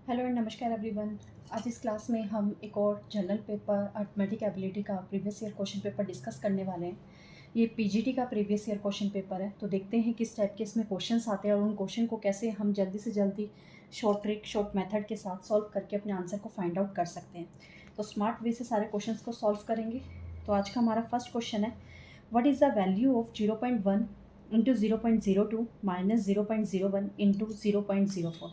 Hello and नमस्कार everyone. आज इस क्लास में हम एक और जनरल पेपर अर्थमेटिक एबिलिटी का previous year question paper discuss करने वाले हैं। ये पीजीटी का प्रीवियस ईयर क्वेश्चन पेपर है, तो देखते हैं किस टाइप के इसमें क्वेश्चंस आते हैं और उन क्वेश्चन को कैसे हम जल्दी से जल्दी शॉर्ट ट्रिक शॉर्ट मेथड के साथ सॉल्व करके अपने आंसर को फाइंड आउट कर सकते हैं। तो स्मार्ट वे से सारे क्वेश्चन को सॉल्व करेंगे। तो आज का हमारा फर्स्ट क्वेश्चन है, what is the value of 0.1 into 0.02 minus 0.01 into 0.04।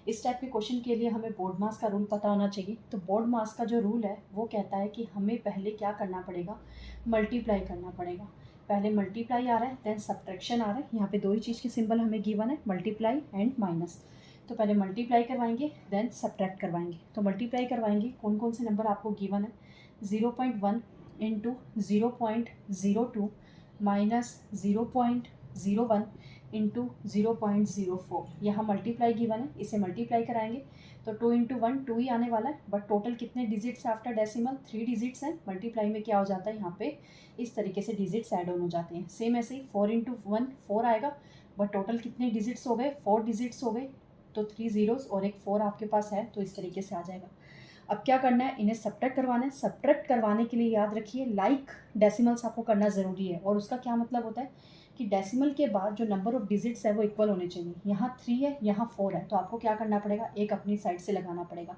इस टाइप के क्वेश्चन के लिए हमें बोर्ड मास का रूल पता होना चाहिए। तो बोर्ड मास का जो रूल है वो कहता है कि हमें पहले क्या करना पड़ेगा, मल्टीप्लाई करना पड़ेगा। पहले मल्टीप्लाई आ रहा है, देन सब्ट्रैक्शन आ रहा है। यहाँ पे दो ही चीज़ की सिंबल हमें गिवन है, मल्टीप्लाई एंड माइनस। तो पहले मल्टीप्लाई करवाएंगे, देन सब्ट्रैक्ट करवाएंगे। तो मल्टीप्लाई करवाएंगे, कौन कौन से नंबर आपको गिवन है, 0.1 इंटू 0.02 माइनस 0.01 इंटू 0.04। यहाँ मल्टीप्लाई गिवन है, इसे मल्टीप्लाई कराएंगे तो 2 इंटू 1 2 ही आने वाला है। बट टोटल कितने डिजिट्स आफ्टर डेसिमल, 3 डिजिट्स हैं। मल्टीप्लाई में क्या हो जाता है, यहाँ पे इस तरीके से डिजिट्स ऐड ऑन हो जाते हैं। सेम ऐसे ही 4 इंटू 1 4 आएगा, बट टोटल कितने डिजिट्स हो गए, 4 डिजिट्स हो गए। तो 3 जीरोस और एक 4 आपके पास है, तो इस तरीके से आ जाएगा। अब क्या करना है, इन्हें सब्ट्रैक्ट करवाना है। सब्ट्रैक्ट करवाने के लिए याद रखिए लाइक डेसिमल्स आपको करना ज़रूरी है। और उसका क्या मतलब होता है कि डेसिमल के बाद जो नंबर ऑफ डिजिट्स है वो इक्वल होने चाहिए। यहाँ 3 है, यहाँ 4 है, तो आपको क्या करना पड़ेगा, एक अपनी साइड से लगाना पड़ेगा।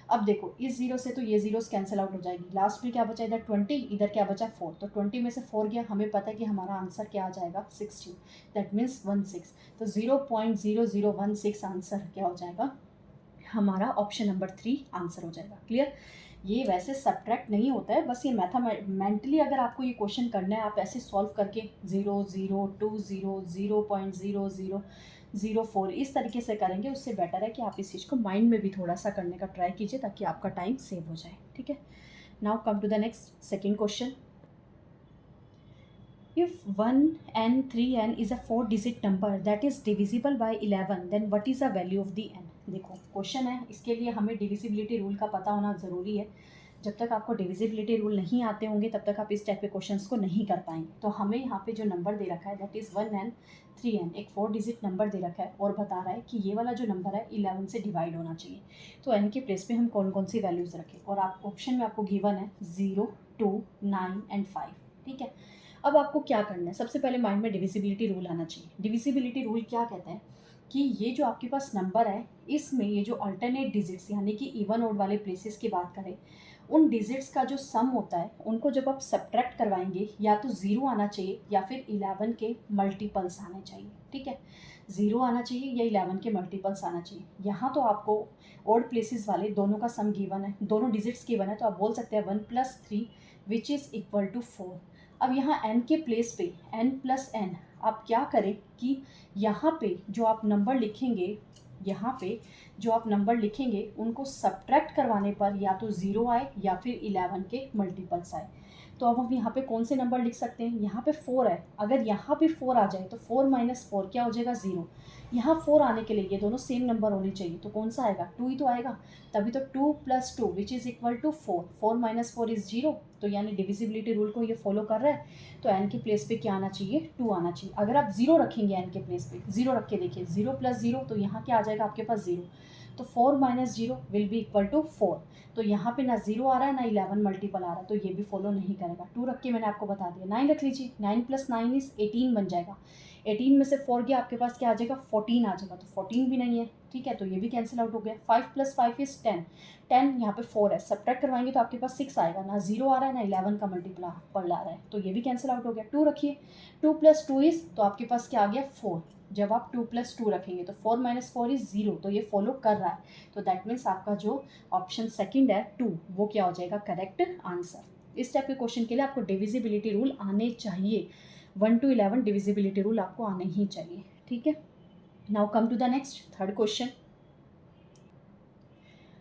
अब देखो, इस जीरो से तो ये जीरोस कैंसिल आउट हो जाएगी। लास्ट में क्या बचा, इधर 20, इधर क्या बचा 4। तो 20 में से 4 गया, हमें पता है कि हमारा आंसर क्या आ जाएगा, 16। That means 16। तो 0.0016 आंसर क्या हो जाएगा, हमारा ऑप्शन नंबर 3 आंसर हो जाएगा। क्लियर। ये वैसे सब्ट्रैक्ट नहीं होता है, बस ये मैथमेटिकली अगर आपको ये क्वेश्चन करना है, आप ऐसे सॉल्व करके 0 0 2 0 0.0004 इस तरीके से करेंगे, उससे बेटर है कि आप इस चीज़ को माइंड में भी थोड़ा सा करने का ट्राई कीजिए ताकि आपका टाइम सेव हो जाए। ठीक है। Now come to the next second question. If 1n3n is a 4-digit number that is divisible by 11, then what is the value of the n? देखो क्वेश्चन है, इसके लिए हमें डिविजिबिलिटी रूल का पता होना ज़रूरी है। जब तक आपको डिविजिबिलिटी रूल नहीं आते होंगे तब तक आप इस टाइप के क्वेश्चंस को नहीं कर पाएंगे। तो हमें यहाँ पे जो नंबर दे रखा है दैट इज़ 1n3n, एक 4-डिजिट नंबर दे रखा है और बता रहा है कि ये वाला जो नंबर है 11 से डिवाइड होना चाहिए। तो n के प्लेस पे हम कौन कौन सी वैल्यूज़ रखें, और आप ऑप्शन में आपको गिवन है 0 2 9 एंड 5। ठीक है। अब आपको क्या करना है, सबसे पहले माइंड में डिविजिबिलिटी रूल आना चाहिए। डिविजिबिलिटी रूल क्या कहता है कि ये जो आपके पास नंबर है, इसमें ये जो अल्टरनेट डिजिट्स यानी कि इवन ओड वाले प्लेसेस की बात करें, उन डिजिट्स का जो सम होता है उनको जब आप सब्ट्रैक्ट करवाएंगे, या तो 0 आना चाहिए या फिर 11 के मल्टीपल्स आने चाहिए। ठीक है, 0 आना चाहिए या 11 के मल्टीपल्स आना चाहिए। यहाँ तो आपको ओड प्लेसेस वाले दोनों का सम गिवन है, दोनों डिजिट्स गिवन है, तो आप बोल सकते हैं 1 + 3 विच इज़ इक्वल टू 4। अब यहाँ n के प्लेस पे n + n आप क्या करें कि यहाँ पे जो आप नंबर लिखेंगे, यहाँ पे जो आप नंबर लिखेंगे उनको सब्ट्रैक्ट करवाने पर या तो 0 आए या फिर 11 के मल्टीपल्स आए। तो अब हम यहाँ पे कौन से नंबर लिख सकते हैं, यहाँ पे 4 है, अगर यहाँ पे 4 आ जाए तो 4 - 4 क्या हो जाएगा, 0। यहाँ 4 आने के लिए ये दोनों सेम नंबर होने चाहिए, तो कौन सा आएगा, 2 ही तो आएगा। तभी तो 2 + 2 which is equal to 4। 4 - 4 is 0, तो यानी डिविजिबिलिटी रूल को ये फॉलो कर रहा है। तो n के प्लेस पे क्या आना चाहिए, 2 आना चाहिए। अगर आप 0 रखेंगे n के प्लेस पे, 0 रख के देखिए, 0 + 0 तो यहाँ क्या आ जाएगा आपके पास 0। तो 4 - 0 विल बी इक्वल टू 4। तो यहाँ पे ना 0 आ रहा है ना 11 मल्टीपल आ रहा है, तो ये भी फॉलो नहीं करेगा। 2 रख के मैंने आपको बता दिया। 9 रख लीजिए, 9 + 9 इज़ 18 बन जाएगा। 18 में से 4 गया, आपके पास क्या आ जाएगा, 14 आ जाएगा। तो 14 भी नहीं है, ठीक है, तो ये भी कैंसिल आउट हो गया। 5 + 5 इज़ 10। 10 यहाँ पे 4 है, सब्ट्रैक्ट करवाएंगे तो आपके पास 6 आएगा। ना 0 आ रहा है ना 11 का मल्टीपल आ रहा है, तो ये भी कैंसिल आउट हो गया। 2 रखिए, 2 + 2 इज़, तो आपके पास क्या आ गया, 4। जब आप 2 + 2 रखेंगे तो 4 - 4 इज़ 0, तो ये फॉलो कर रहा है। तो दैट मीन्स आपका जो ऑप्शन सेकंड है 2, वो क्या हो जाएगा, करेक्ट आंसर। इस टाइप के क्वेश्चन के लिए आपको डिविजिबिलिटी रूल आने चाहिए। 1 to 11 डिविजिबिलिटी रूल आपको आने ही चाहिए। ठीक है। Now come to the next third question.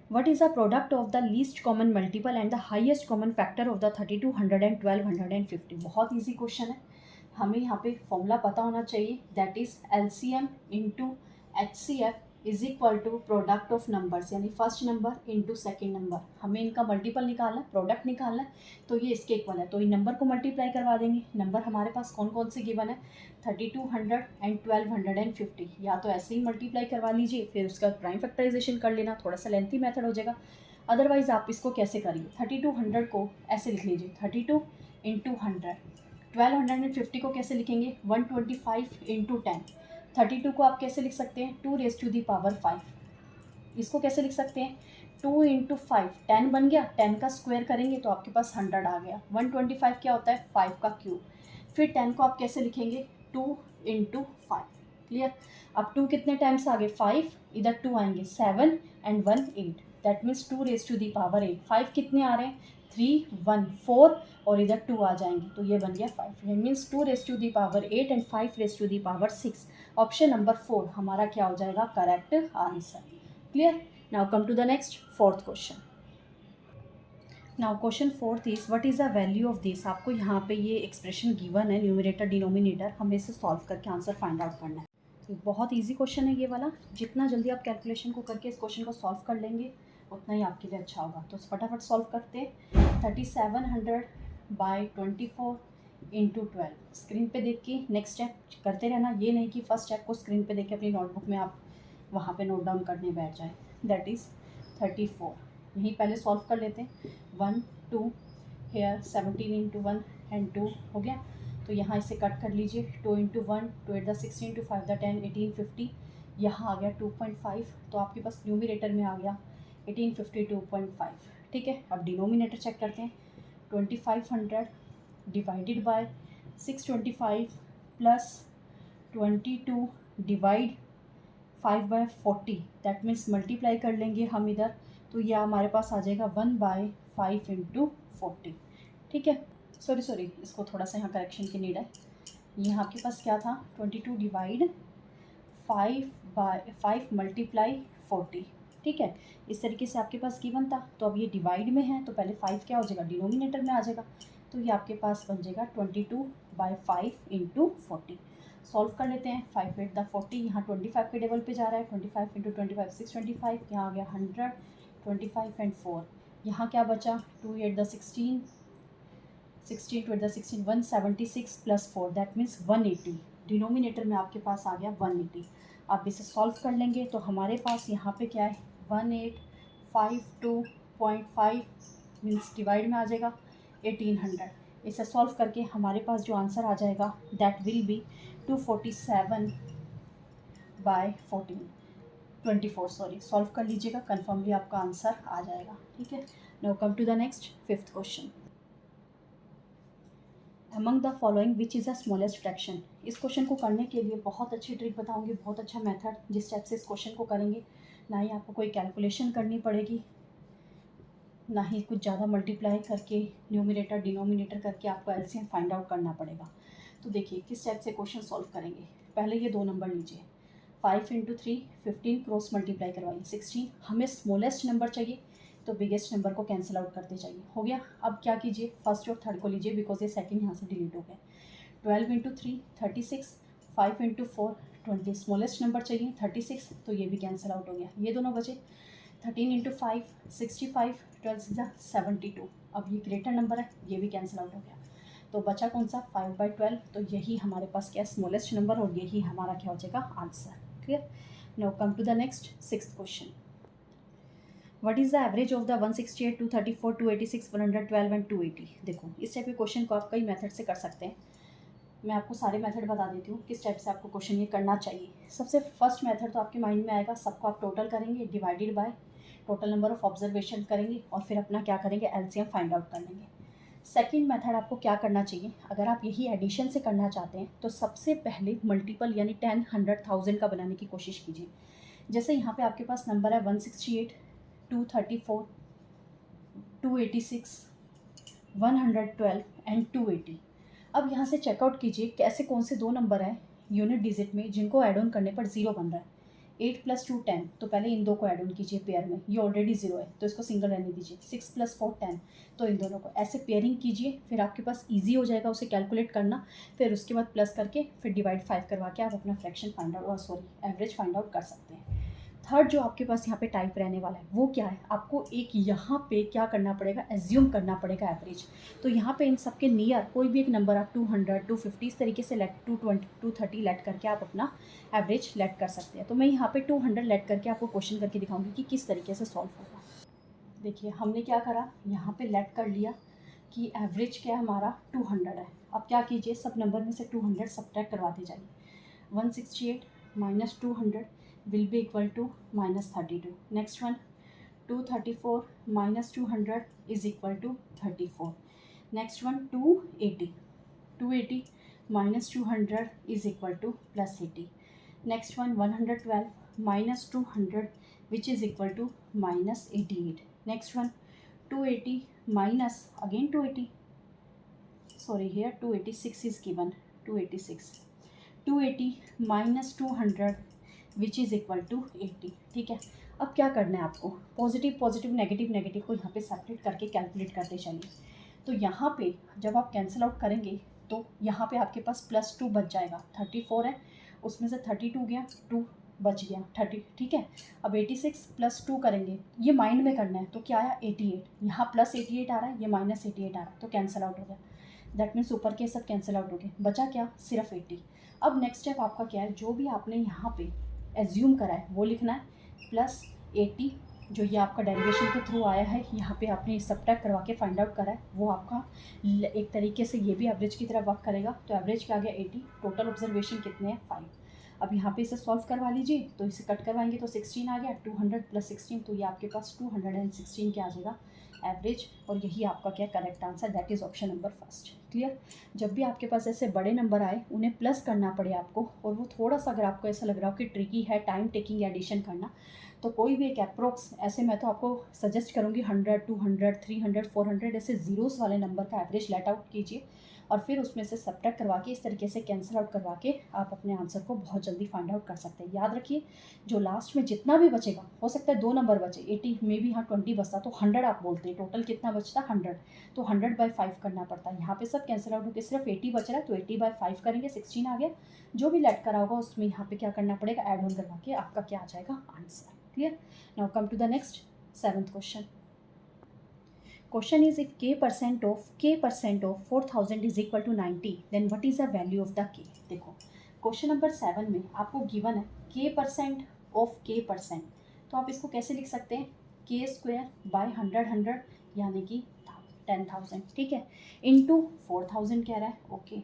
What is the product of the least common multiple and the highest common factor of the 32, 100 and 12, 150? बहुत ईजी क्वेश्चन है। हमें यहाँ पे फॉर्मूला पता होना चाहिए, that is LCM into HCF is equal to product of numbers, यानी first number into second number. हमें इनका मल्टीपल निकालना है, प्रोडक्ट निकालना है, तो ये इसके इक्वल है, तो इन नंबर को मल्टीप्लाई करवा देंगे। नंबर हमारे पास कौन कौन से गिवन है, 3200 एंड 1250। या तो ऐसे ही मल्टीप्लाई करवा लीजिए, फिर उसका प्राइम फैक्टराइजेशन कर लेना, थोड़ा सा लेंथी मेथड हो जाएगा। अदरवाइज आप इसको कैसे करिए, 3200 को ऐसे लिख लीजिए 32 इंटू 100। 1250 को कैसे लिखेंगे, 125 इंटू 10। 32 को आप कैसे लिख सकते हैं, 2 रेज़ टू दी पावर 5। इसको कैसे लिख सकते हैं, 2 इंटू 5, 10 बन गया, 10 का स्क्वायर करेंगे तो आपके पास 100 आ गया। 125 क्या होता है, 5 का क्यूब। फिर 10 को आप कैसे लिखेंगे, 2 इंटू 5। क्लियर। अब 2 कितने टाइम्स आ गए, 5, इधर 2 आएंगे, 7 and 1 8, that means 2 raise to the power 8। 5 कितने आ रहे हैं, 3 1 4, और इधर 2 आ जाएंगे, तो ये बन गया 5। It means 2 raise to the power 8 and 5 raise to the power 6। Option number 4 हमारा क्या हो जाएगा, correct answer. Clear. Now come to the next fourth question. Now question fourth is what is the value of this. आपको यहाँ पे ये expression given है, numerator denominator, हमें इसे सॉल्व करके आंसर फाइंड आउट करना है। तो बहुत इजी क्वेश्चन है ये वाला, जितना जल्दी आप कैलकुलेशन को करके इस क्वेश्चन को सॉल्व कर लेंगे उतना ही आपके लिए अच्छा होगा। तो फटाफट सॉल्व करते हैं। 3700 बाई 24 इंटू 12। स्क्रीन पे देख के नेक्स्ट स्टेप करते रहना, ये नहीं कि फर्स्ट स्टेप को स्क्रीन पे देख के अपनी नोटबुक में आप वहाँ पे नोट डाउन करने बैठ जाए। That is 34। यहीं पहले सॉल्व कर लेते हैं। 1 2 हेयर 17 इंटू 1 एंड 2 हो गया, तो यहाँ इसे कट कर लीजिए। 2 इंटू 1 2 8 द 16 इंटू 5 द 10 1850। यहाँ आ गया 2.5, तो आपके पास न्यूमरेटर में आ गया 1852.5। ठीक है, अब डिनोमिनेटर चेक करते हैं। 2500 divided by 625 plus 22 divide 5/40, that means multiply कर लेंगे हम इधर, तो यह हमारे पास आ जाएगा 1/5 इंटू 40। ठीक है, सॉरी इसको थोड़ा सा यहाँ करेक्शन की नीड है। यहाँ आपके पास क्या था, 22 डिवाइड 5 मल्टीप्लाई 40। ठीक है, इस तरीके से आपके पास गिवन था। तो अब ये डिवाइड में है, तो पहले 5 क्या हो जाएगा, डिनोमिनेटर में आ जाएगा, तो ये आपके पास बन जाएगा 22/5 इंटू 40। सॉल्व कर लेते हैं। 5 8 द 40, यहाँ 25 के टेबल पे जा रहा है। 25 इंटू 25 625, यहाँ आ गया 100, 25 एंड 4, यहाँ क्या बचा, 2 8 the 16, 16 2 8 the 16 176 plus 4, that means 180। Denominator में आपके पास आ गया 180। आप इसे सॉल्व कर लेंगे तो हमारे पास यहाँ पे क्या है, 1852.5 मीन्स डिवाइड में आ जाएगा 1800। इसे सॉल्व करके हमारे पास जो आंसर आ जाएगा that will be 247/24 sorry, solve कर लीजिएगा, कन्फर्मली आपका आंसर आ जाएगा। ठीक है, now come to the next fifth question. Among the following which is the smallest fraction. इस क्वेश्चन को करने के लिए बहुत अच्छी ट्रिक बताऊंगी, बहुत अच्छा मेथड, जिस टाइप से इस क्वेश्चन को करेंगे ना ही आपको कोई कैलकुलेशन करनी पड़ेगी, ना ही कुछ ज़्यादा मल्टीप्लाई करके न्यूमरेटर डिनोमिनेटर करके आपको एलसीएम फाइंड आउट करना पड़ेगा। तो देखिए किस टाइप से क्वेश्चन सॉल्व करेंगे। पहले ये 2 नंबर लीजिए, 5 इंटू 3 15, क्रॉस मल्टीप्लाई करवाइए 16। हमें स्मॉलेस्ट नंबर चाहिए, तो बिगेस्ट नंबर को कैंसिल आउट करते जाइए। हो गया, अब क्या कीजिए, फर्स्ट और थर्ड को लीजिए, बिकॉज ये सेकंड यहाँ से डिलीट हो गया। 12 इंटू 3 36, 5 इंटू 4 20, स्मॉलेस्ट नंबर चाहिए 36, तो ये भी कैंसिल आउट हो गया। ये दोनों बचे। 13 इंटू 5 65, 12 72। अब ये ग्रेटर नंबर है, ये भी कैंसिल आउट हो गया। तो बचा कौन सा, 5/12, तो यही हमारे पास क्या स्मॉलेस्ट नंबर, और यही हमारा क्या हो जाएगा answer. Clear. Now come to the next sixth question. What is the average of the 168 234 286 112 and 280। देखो इस टाइप के क्वेश्चन को आप कई मेथड से कर सकते हैं। मैं आपको सारे मेथड बता देती हूँ किस टाइप से आपको क्वेश्चन ये करना चाहिए। सबसे फर्स्ट मेथड तो आपके माइंड में आएगा, सबको आप टोटल करेंगे divided by total number of observation करेंगे, और फिर अपना क्या करेंगे, एलसीएम फाइंड आउट कर लेंगे। सेकेंड मेथड आपको क्या करना चाहिए, अगर आप यही एडिशन से करना चाहते हैं तो सबसे पहले मल्टीपल यानी 10 100 1000 का बनाने की कोशिश कीजिए। जैसे यहाँ पे आपके पास नंबर है 168 234 286 112 एंड 280। अब यहाँ से चेकआउट कीजिए कैसे कौन से 2 नंबर हैं यूनिट डिजिट में जिनको ऐड ऑन करने पर 0 बन रहा है। 8 + 2 10, तो पहले इन 2 को ऐड ऑन कीजिए पेयर में, ये ऑलरेडी 0 है तो इसको सिंगल रहने दीजिए। 6 + 4 10, तो इन दोनों को ऐसे पेयरिंग कीजिए, फिर आपके पास ईजी हो जाएगा उसे कैलकुलेट करना। फिर उसके बाद प्लस करके फिर डिवाइड 5 करवा के आप अपना fraction find out average find out कर सकते हैं। थर्ड जो आपके पास यहाँ पे टाइप रहने वाला है वो क्या है, आपको एक यहाँ पे क्या करना पड़ेगा, एज्यूम करना पड़ेगा एवरेज। तो यहाँ पे इन सब के नियर कोई भी एक नंबर आप 200, 250 इस तरीके से लेट 220, 230 लेट करके आप अपना एवरेज लेट कर सकते हैं। तो मैं यहाँ पे 200 लेट करके आपको क्वेश्चन करके दिखाऊंगी कि किस तरीके से सॉल्व होगा। देखिए हमने क्या करा, यहाँ पे लेट कर लिया कि एवरेज क्या है हमारा 200 है। अब क्या कीजिए, सब नंबर में से 200 सब्ट्रैक्ट करवाते जाइए। 168 minus 200 will be equal to minus 32. Next one, 234 minus 200 is equal to 34. Next one, 280. 280 minus 200 is equal to plus 80. Next one, 112 minus 200 which is equal to minus 88. Next one, 280 minus again 280. Sorry, here 286 is given. 286. 280 minus 200 which is equal to 80। ठीक है, अब क्या करना है आपको, positive positive negative negative को यहाँ पे सेपरेट करके कैलकुलेट करते चलिए। तो यहाँ पे जब आप कैंसिल आउट करेंगे तो यहाँ पे आपके पास +2 बच जाएगा। 34 है, उसमें से 32 गया, 2 बच गया 30। ठीक है, अब 86 + 2 करेंगे, ये माइंड में करना है। तो क्या आया 88, यहाँ +88 आ रहा है, ये -88 आ रहा है, तो कैंसिल आउट हो गया। दैट मीन्स ऊपर के सब कैंसिल आउट हो गए, बचा क्या, सिर्फ 80। अब नेक्स्ट स्टेप आपका क्या है, जो भी आपने यहाँ पे एज्यूम करा है वो लिखना है, +80 जो ये आपका डेरिवेशन के थ्रू आया है, यहाँ पे आपने सब्ट्रैक्ट करवा के फाइंड आउट करा है, वो आपका एक तरीके से ये भी एवरेज की तरह वर्क करेगा। तो एवरेज क्या आ गया 80, टोटल ऑब्जर्वेशन कितने हैं 5। अब यहाँ पे इसे सॉल्व करवा लीजिए, तो इसे कट करवाएंगे तो 16 आ गया, 200 + 16, तो ये आपके पास 216 क्या आ जाएगा एवरेज। और यही आपका क्या correct answer, that is option number first. Clear. जब भी आपके पास ऐसे बड़े नंबर आए उन्हें प्लस करना पड़े आपको, और वो थोड़ा सा अगर आपको ऐसा लग रहा हो कि ट्रिकी है टाइम टेकिंग या एडिशन करना, तो कोई भी एक अप्रोक्स, ऐसे मैं तो आपको सजेस्ट करूँगी 100, 200, 300, 400 ऐसे जीरोस वाले नंबर का एवरेज लेट आउट कीजिए, और फिर उसमें से सब्ट्रैक्ट करवा के इस तरीके से कैंसिल आउट करवा के आप अपने आंसर को बहुत जल्दी फाइंड आउट कर सकते हैं। याद रखिए, जो लास्ट में जितना भी बचेगा, हो सकता है 2 नंबर बचे, 80 में भी यहाँ 20 बचता तो 100 आप बोलते हैं, टोटल कितना बचता 100, तो 100/5 करना पड़ता है। यहाँ पे सब कैंसिल आउट होकर सिर्फ 80 बच रहा है, तो 80/5 करेंगे, 16 आ गया। जो भी लेट करा होगा उसमें यहाँ पे क्या करना पड़ेगा, ऐड ऑन करवा के आपका क्या आ जाएगा answer. Clear. Now come to the next 7th question. Question is, if k% of 4000 is equal to 90, then what is the value of the k? देखो क्वेश्चन नंबर 7 में आपको गिवन है k% ऑफ k%, तो आप इसको कैसे लिख सकते हैं, k² / 100 यानी कि 10,000। ठीक है, इंटू 4000 कह रहा है, okay,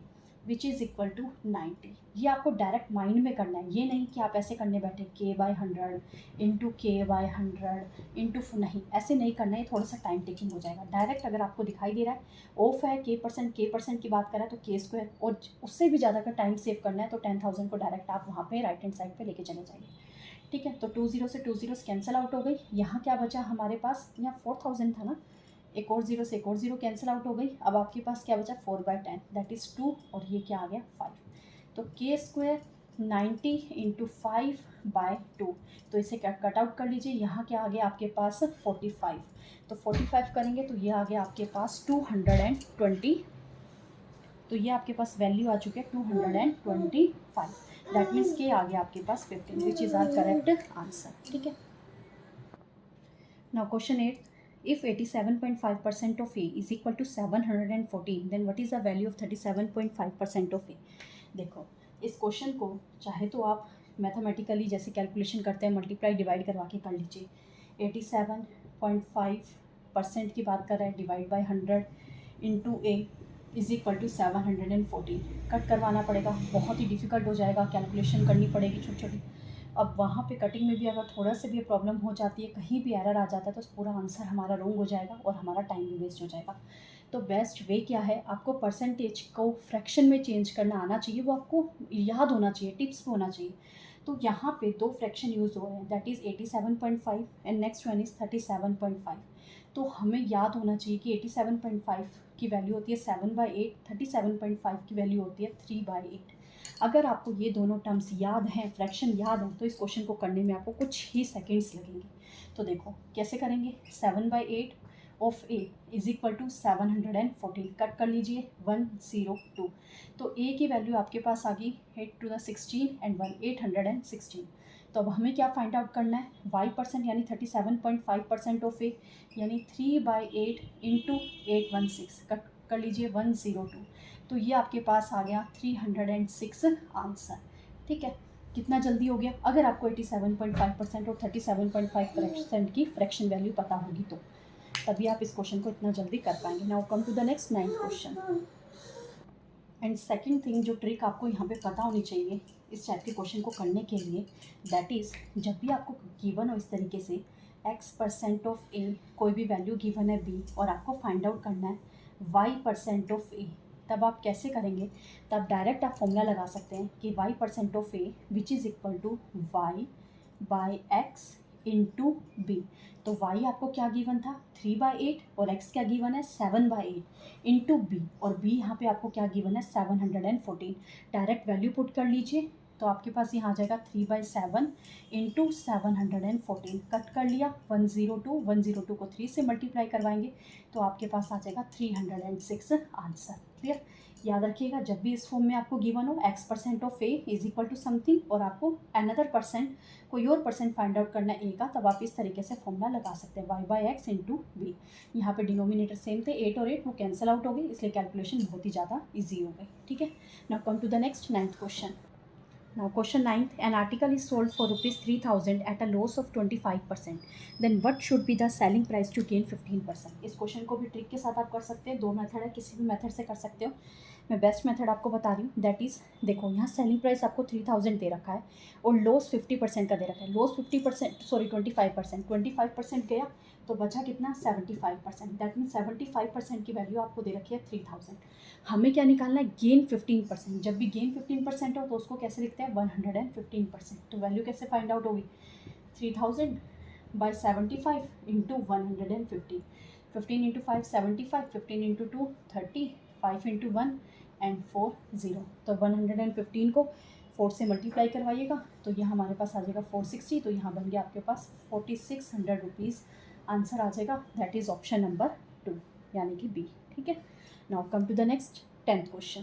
which is equal to 90। ये आपको डायरेक्ट माइंड में करना है, ये नहीं कि आप ऐसे करने बैठे k/100 इंटू k/100 इंटू, नहीं ऐसे नहीं करना है, थोड़ा सा टाइम टेकिंग हो जाएगा। डायरेक्ट अगर आपको दिखाई दे रहा है ऑफ है k% की बात करें तो k², और उससे भी ज़्यादा का टाइम सेव करना है तो 10,000 को डायरेक्ट आप वहाँ पे राइट हैंड साइड पे लेके चले जाइए। ठीक है, तो 20 से 20 कैंसिल आउट हो गई। यहाँ क्या बचा हमारे पास, यहाँ 4000 था ना, एक और 0 से एक और 0 कैंसिल आउट हो गई। अब आपके पास क्या बचा 4/10 दैट इज़ 2, और ये क्या आ गया 5। तो k² 90 इंटू 5/2, तो इसे कट आउट कर लीजिए। यहाँ क्या आ गया आपके पास 45, तो 45 करेंगे तो ये आ गया आपके पास 220, तो ये आपके पास वैल्यू आ चुकी है 225। दैट मीन्स के आ गया आपके पास 15, which is are correct answer. ठीक है, now question 8, if 87.5% of A is equal to 714, then what is the value of 37.5% of A? देखो इस क्वेश्चन को चाहे तो आप मैथमेटिकली जैसे कैलकुलेशन करते हैं मल्टीप्लाई डिवाइड करवा के कर लीजिए। 87.5% की बात कर रहा है, divide by 100 into A is equal to 714। Cut करवाना पड़ेगा, बहुत ही डिफ़िकल्ट हो जाएगा, कैलकुलेशन करनी पड़ेगी छोटी छोटी। अब वहाँ पे कटिंग में भी अगर थोड़ा सा भी प्रॉब्लम हो जाती है, कहीं भी एरर आ जाता है, तो पूरा आंसर हमारा रॉन्ग हो जाएगा और हमारा टाइम भी वेस्ट हो जाएगा। तो बेस्ट वे क्या है, आपको परसेंटेज को फ्रैक्शन में चेंज करना आना चाहिए, वो आपको याद होना चाहिए, टिप्स भी होना चाहिए। तो यहाँ पे 2 फ्रैक्शन यूज़ हो रहे हैं, that is 87.5 and next one is 37.5। तो हमें याद होना चाहिए कि 87.5 की वैल्यू होती है 7/8, 37.5 की वैल्यू होती है 3/8। अगर आपको ये दोनों टर्म्स याद हैं, फ्रैक्शन याद हैं, तो इस क्वेश्चन को करने में आपको कुछ ही सेकंड्स लगेंगे। तो देखो कैसे करेंगे, 7/8 of A is equal to 714, cut कर लीजिए 102। तो A की वैल्यू आपके पास आ गई 8 to the 16 एंड 1 816। तो अब हमें क्या फाइंड आउट करना है, y% यानी 37.5% ऑफ ए, यानी 3/8 इंटू 816 कट कर लीजिए 102, तो ये आपके पास आ गया 306 आंसर। ठीक है, कितना जल्दी हो गया। अगर आपको 87.5% और 37.5% की फ्रैक्शन वैल्यू पता होगी तो तभी आप इस क्वेश्चन को इतना जल्दी कर पाएंगे। Now come to the next 9th question. And second thing जो ट्रिक आपको यहाँ पे पता होनी चाहिए इस टाइप के क्वेश्चन को करने के लिए, दैट इज़ जब भी आपको गिवन हो इस तरीके से x% ऑफ ए, कोई भी वैल्यू गिवन है b और आपको फाइंड आउट करना है y% ऑफ ए, तब आप कैसे करेंगे, तब डायरेक्ट आप फॉर्मूला लगा सकते हैं कि y% of A which is equal to y by x into B. तो y आपको क्या गिवन था 3/8 और x क्या गिवन है 7/8 इंटू बी, और b यहाँ पे आपको क्या गिवन है 714। डायरेक्ट वैल्यू पुट कर लीजिए तो आपके पास यहाँ आ जाएगा 3/7 इंटू 714, कट कर लिया 102 को 3 से मल्टीप्लाई करवाएंगे तो आपके पास आ जाएगा 306 आंसर। क्लियर, याद रखिएगा जब भी इस फॉर्म में आपको गिवन हो x% of A is equal to something और आपको अनदर परसेंट कोई और परसेंट फाइंड आउट करना है ए का, तब आप इस तरीके से फॉर्मूला लगा सकते हैं y/x इंटू बी। यहाँ पे डिनोमिनेटर सेम थे 8 और 8 वो कैंसिल आउट हो गई, इसलिए कैलकुलेशन बहुत ही ज़्यादा ईजी हो गई। ठीक है, now come to the next 9th question. Now question 9th, an article is sold for ₹3,000 at a loss of 25%. Then what should be the selling price to gain 15%? इस क्वेश्चन को भी trick के साथ आप कर सकते हैं, दो मेथड है, किसी भी मेथड से कर सकते हो। मैं बेस्ट मेथड आपको बता रही हूँ, दैट इज़ देखो यहाँ सेलिंग प्राइस आपको 3,000 दे रखा है और लॉस 50% का दे रखा है। लॉस 25% गया तो बचा कितना 75%, दैट मीन 75% की वैल्यू आपको दे रखी है 3,000। हमें क्या निकालना है गेन 15%। जब भी गेन 15% हो तो उसको कैसे लिखते हैं 115%। तो वैल्यू कैसे फाइंड आउट होगी 3,000 by 75 into 115, 15 into 5 75, 15 into 2 30, 5 into 1 and 4 0। तो 115 को 4 से मल्टीप्लाई करवाइएगा तो यहाँ हमारे पास आ जाएगा 460, तो यहाँ बन गया आपके पास 4,600 रुपीज़ आंसर आ जाएगा। दैट इज़ ऑप्शन नंबर 2 यानी कि बी। ठीक है, now come to the next 10th question.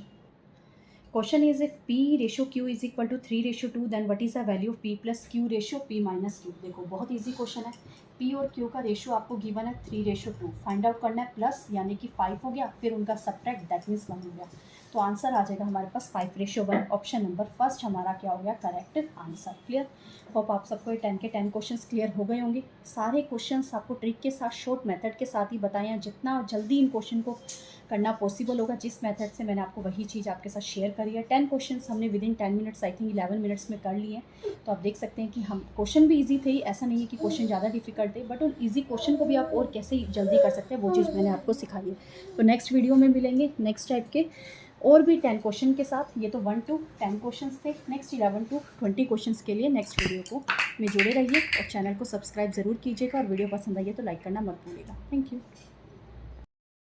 Question is if P/Q is equal to 3/2 then what is the value of P+Q/P -Q। देखो बहुत इजी क्वेश्चन है, P और Q का ratio आपको गिवन है 3/2, फाइंड आउट करना है प्लस यानी कि 5 हो गया, फिर उनका सब्ट्रैक्ट दैट मीन्स 1 हो गया, तो आंसर आ जाएगा हमारे पास 5/1। ऑप्शन नंबर फर्स्ट हमारा क्या हो गया करेक्ट आंसर। क्लियर, होप आप सबको ये 10 के 10 क्वेश्चंस क्लियर हो गए होंगे। सारे क्वेश्चंस आपको ट्रिक के साथ शॉर्ट मेथड के साथ ही बताए हैं, जितना जल्दी इन क्वेश्चन को करना पॉसिबल होगा जिस मेथड से मैंने आपको वही चीज़ आपके साथ शेयर करी है। 10 क्वेश्चंस हमने within 10 minutes I think 11 minutes में कर लिए हैं। तो आप देख सकते हैं कि हम क्वेश्चन भी इजी थे ही, ऐसा नहीं है कि क्वेश्चन ज़्यादा डिफिकल्ट थे, बट उन ईजी क्वेश्चन को भी आप और कैसे जल्दी कर सकते हैं वो चीज़ मैंने आपको सिखाई है। तो नेक्स्ट वीडियो में मिलेंगे नेक्स्ट टाइप के और भी 10 क्वेश्चन के साथ। ये तो 1 to 10 क्वेश्चंस थे, नेक्स्ट 11 to 20 क्वेश्चंस के लिए नेक्स्ट वीडियो को में जुड़े रहिए और चैनल को सब्सक्राइब ज़रूर कीजिएगा और वीडियो पसंद आई है तो लाइक करना मत भूलिएगा। Thank you.